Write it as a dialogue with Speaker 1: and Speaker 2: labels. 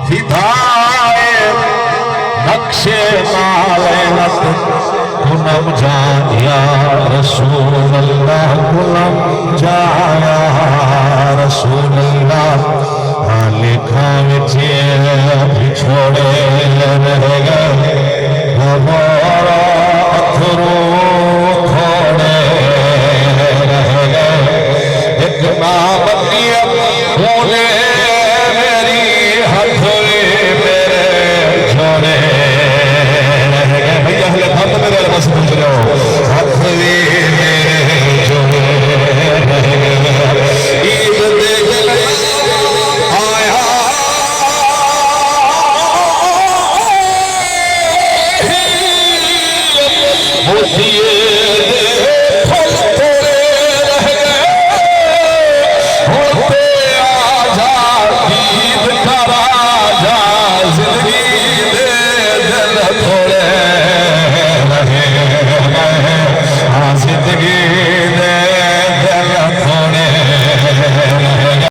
Speaker 1: हिदायत नक्शे मालत गुलम जाया रसूल अल्लाह गुलम जाया रसूल अल्लाह लिखा विचे बिछोड़े रह गए हमारा अथरू थोड़े रह गए एक नामती होने मेरी हथोड़ी मेरे छोड़े रह गए भैया हले हाथ मेरे बस पूछ लो हथोड़ी मेरे छोड़े रह गए ईद देख आया मोतिये जिंदगी